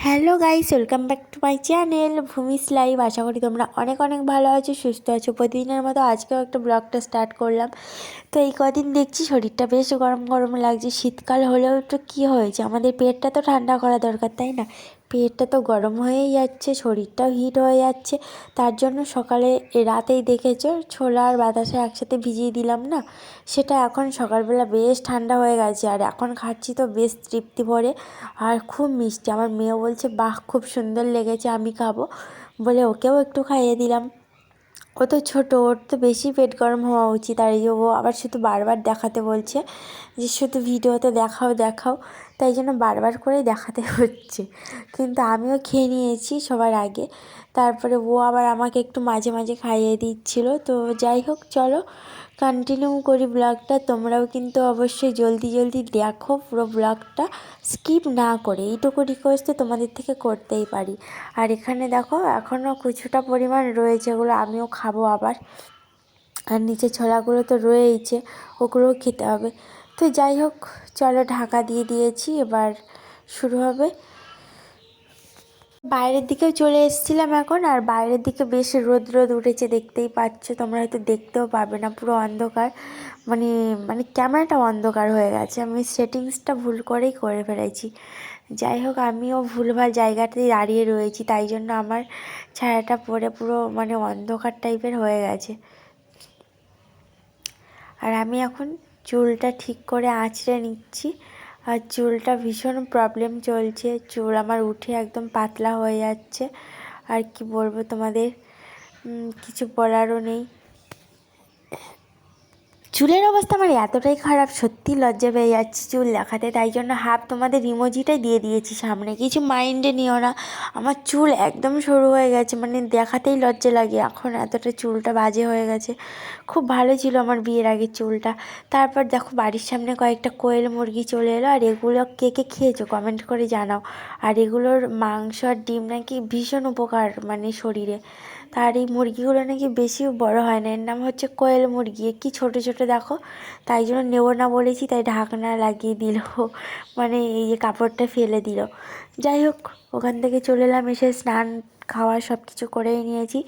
Hello guys, welcome back to my channel Bhumi's live. আশা করি তোমরা অনেক অনেক ভালো আছো, সুস্থ আছো। প্রতিদিনের মতো আজকেও একটা ব্লগটা স্টার্ট করলাম। তো এই কদিন দেখছি শরীরটা বেশ গরম গরম লাগছে। শীতকাল হলেও একটু কী হয়েছে, আমাদের পেটটা তো ঠান্ডা করা দরকার, তাই না? পেটটা তো গরম হয়েই যাচ্ছে, শরীরটাও হিট হয়ে যাচ্ছে। তার জন্য সকালে রাতেই দেখেছো ছোলা আর বাতাসা একসাথে ভিজিয়ে দিলাম না, সেটা এখন সকালবেলা বেশ ঠান্ডা হয়ে গেছে। আর এখন খাচ্ছি তো বেশ তৃপ্তি ভরে, আর খুব মিষ্টি। আমার মেয়েও বলছে বাহ খুব সুন্দর লেগেছে, আমি খাবো বলে ওকেও একটু খাইয়ে দিলাম। ও তো ছোটো, ওর তো বেশি পেট গরম হওয়া উচিত, আর এই যে ও আবার শুধু বারবার দেখাতে বলছে যে শুধু ভিডিওতে দেখাও দেখাও, তাই জন্য বারবার করে দেখাতে হচ্ছে। কিন্তু আমিও খেয়ে নিয়েছি সবার আগে, তারপরে ও আবার আমাকে একটু মাঝে মাঝে খাইয়ে দিচ্ছিল। তো যাই হোক, চলো কন্টিনিউ করি ব্লগটা। তোমরাও কিন্তু অবশ্যই জলদি জলদি দেখো পুরো ব্লগটা, স্কিপ না করে। এইটুকু রিকোয়েস্ট তো তোমাদের থেকে করতেই পারি। আর এখানে দেখো এখনও কিছুটা পরিমাণ রয়েছে, ওগুলো আমিও খাবো আবার। আর নিচে ছোলাগুলো তো রয়েইছে, ওগুলোও খেতে হবে। তো যাই হোক, চলো ঢাকা দিয়ে দিয়েছি, এবার শুরু হবে। বাইরের দিকেও চলে এসেছিলাম এখন, আর বাইরের দিকে বেশ রোদ রোদ উঠেছে, দেখতেই পাচ্ছ। তোমরা হয়তো দেখতেও পাবে না, পুরো অন্ধকার। মানে মানে ক্যামেরাটা অন্ধকার হয়ে গেছে, আমি সেটিংসটা ভুল করেই করে ফেলেছি। যাই হোক, আমিও ভুলভাল জায়গাতেই দাঁড়িয়ে রয়েছি, তাই জন্য আমার ছায়াটা পড়ে পুরো মানে অন্ধকার টাইপের হয়ে গেছে। আর আমি এখন চুলটা ঠিক করে আঁচড়ে নিচ্ছি। আর চুলটা ভীষণ প্রবলেম চলছে, চুল আমার উঠে একদম পাতলা হয়ে যাচ্ছে। আর কি বলবো তোমাদের, কিছু বলারও নেই। চুলের অবস্থা আমার এতটাই খারাপ, সত্যি লজ্জা পেয়ে যাচ্ছে চুল দেখাতে, তাই জন্য হাফ তোমাদের ইমোজিটাই দিয়ে দিয়েছি সামনে, কিছু মাইন্ডে নিও না। আমার চুল একদম সরু হয়ে গেছে, মানে দেখাতেই লজ্জা লাগে, এখন এতটা চুলটা বাজে হয়ে গেছে। খুব ভালো ছিল আমার বিয়ের আগের চুলটা। তারপর দেখো বাড়ির সামনে কয়েকটা কোয়েল মুরগি চলে এলো, আর এগুলো কে কে খেয়েছো কমেন্ট করে জানাও। আর এগুলোর মাংস আর ডিম নাকি ভীষণ উপকার মানে শরীরে। তার এই মুরগিগুলো নাকি বেশিও বড় হয় না, এর নাম হচ্ছে কোয়েল মুরগি, কি ছোটো ছোটো দেখো। তাই জন্য নেবো না বলেছি, তাই ঢাকনা লাগিয়ে দিল, মানে এই যে কাপড়টা ফেলে দিল। যাই হোক, ওখান থেকে চলে এলাম, এসে স্নান খাওয়া সব কিছু করেই নিয়েছি।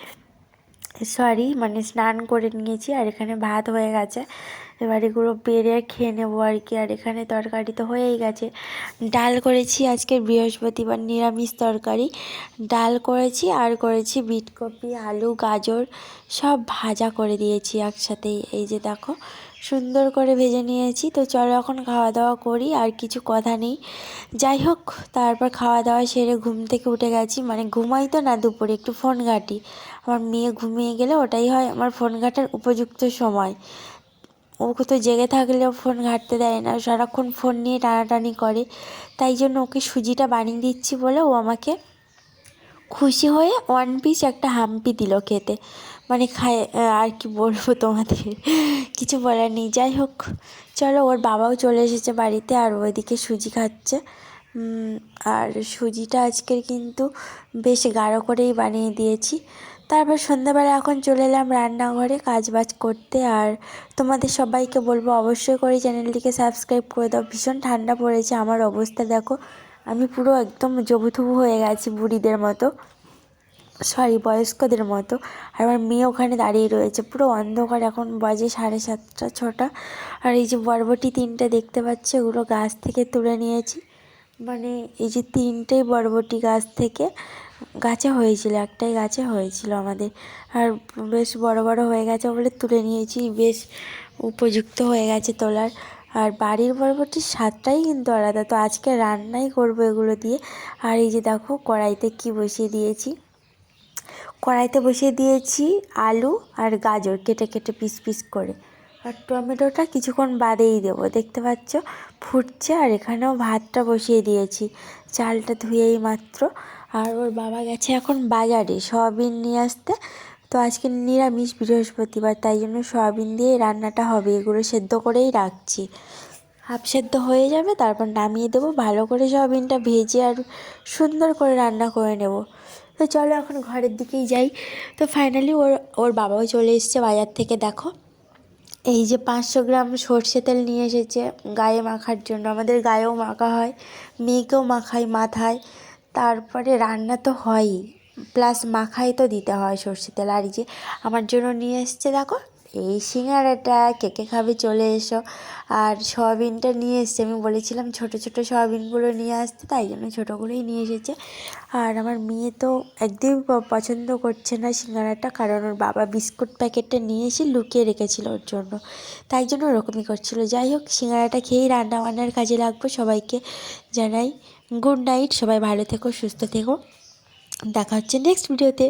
মানে স্নান করে নিয়েছি, আর এখানে ভাত হয়ে গেছে। এবার এগুলো বেড়ে খেয়ে নেবো আর কি। আর এখানে তরকারি তো হয়েই গেছে, ডাল করেছি, আজকে বৃহস্পতিবার নিরামিষ তরকারি। ডাল করেছি, আর করেছি বিটকপি আলু গাজর সব ভাজা করে দিয়েছি একসাথেই, এই যে দেখো সুন্দর করে ভেজে নিয়েছি। তো চলো এখন খাওয়া দাওয়া করি, আর কিছু কথা নেই। যাই হোক, তারপর খাওয়া দাওয়া সেরে ঘুম থেকে উঠে গেছি, মানে ঘুমাই তো না, দুপুরে একটু ফোন ঘাঁটি। আমার মেয়ে ঘুমিয়ে গেলে ওটাই হয় আমার ফোন ঘাঁটার উপযুক্ত সময়। ওকে তো জেগে থাকলেও ফোন ঘাঁটতে দেয় না, সারাক্ষণ ফোন নিয়ে টানাটানি করে। তাই জন্য ওকে সুজিটা বানিয়ে দিচ্ছি বলে ও আমাকে খুশি হয়ে 1 পিস একটা হাম্পি দিল খেতে, মানে খায়। আর কি বলবো তোমাদের, কিছু বলার নেই। যাই হোক, চলো, ওর বাবাও চলে এসেছে বাড়িতে, আর ওইদিকে সুজি খাচ্ছে। আর সুজিটা আজকের কিন্তু বেশ গাঢ় করেই বানিয়ে দিয়েছি। তারপর সন্ধ্যাবেলা এখন চলে এলাম রান্নাঘরে কাজবাজ করতে। আর তোমাদের সবাইকে বলবো অবশ্যই করে চ্যানেলটিকে সাবস্ক্রাইব করে দাও। ভীষণ ঠান্ডা পড়েছে, আমার অবস্থা দেখো, আমি পুরো একদম জবুথুবু হয়ে গেছি বুড়িদের মতো, সরি বয়স্কদের মতো। আর আমার মেয়ে ওখানে দাঁড়িয়ে রয়েছে, পুরো অন্ধকার, এখন বাজে 7:30 6টা। আর এই যে বরবটি 3টে দেখতে পাচ্ছি, ওগুলো গাছ থেকে তুলে নিয়েছি। মানে এই যে 3টেই বরবটি গাছে হয়েছিল, একটাই গাছে হয়েছিল আমাদের। আর বেশ বড় বড় হয়ে গেছে বলে তুলে নিয়েছি, বেশ উপযুক্ত হয়ে গেছে তোলার। আর বাড়ির বরবটির স্বাদটাই কিন্তু আলাদা। তো আজকে রান্নাই করবো এগুলো দিয়ে। আর এই যে দেখো কড়াইতে কি বসিয়ে দিয়েছি, কড়াইতে বসিয়ে দিয়েছি আলু আর গাজর কেটে কেটে পিস পিস করে। আর টমেটোটা কিছুক্ষণ বাদেই দেবো, দেখতে পাচ্ছ ফুটছে। আর এখানেও ভাতটা বসিয়ে দিয়েছি, চালটা ধুয়েই মাত্র। আর ওর বাবা গেছে এখন বাজারে সয়াবিন নিয়ে আসতে। তো আজকে নিরামিষ বৃহস্পতিবার, তাই জন্য সয়াবিন দিয়ে রান্নাটা হবে, এগুলো সেদ্ধ করেই রাখছি। হাফ সেদ্ধ হয়ে যাবে, তারপর নামিয়ে দেবো, ভালো করে সয়াবিনটা ভেজে আর সুন্দর করে রান্না করে নেব। তো চলো এখন ঘরের দিকেই যাই। তো ফাইনালি ওর ওর বাবাও চলে এসেছে বাজার থেকে, দেখো এই যে 500 গ্রাম সর্ষে তেল নিয়ে এসেছে গায়ে মাখার জন্য, আমাদের গায়েও মাখা হয়, মেয়েকেও মাখাই মাথায়। তারপরে রান্না তো হয়ই, প্লাস মাখাই তো দিতে হয় সর্ষের তেল। আর এই যে আমার জন্য নিয়ে এসছে দেখো এই সিঙ্গারাটা, কে কে খাবে চলে এসো। আর সয়াবিনটা নিয়ে এসছে, আমি বলেছিলাম ছোটো ছোটো সয়াবিনগুলো নিয়ে আসতে, তাই জন্য ছোটোগুলোই নিয়ে এসেছে। আর আমার মেয়ে তো একদমই পছন্দ করছে না সিঙ্গারাটা, কারণ ওর বাবা বিস্কুট প্যাকেটটা নিয়ে এসে লুকিয়ে রেখেছিল ওর জন্য, তাই জন্য ওরকমই করছিল। যাই হোক, সিঙ্গারাটা খেয়েই রান্না বান্নার কাজে লাগবো। সবাইকে জানাই গুড নাইট, সবাই ভালো থেকো, সুস্থ থেকো, দেখা হচ্ছে নেক্সট ভিডিওতে।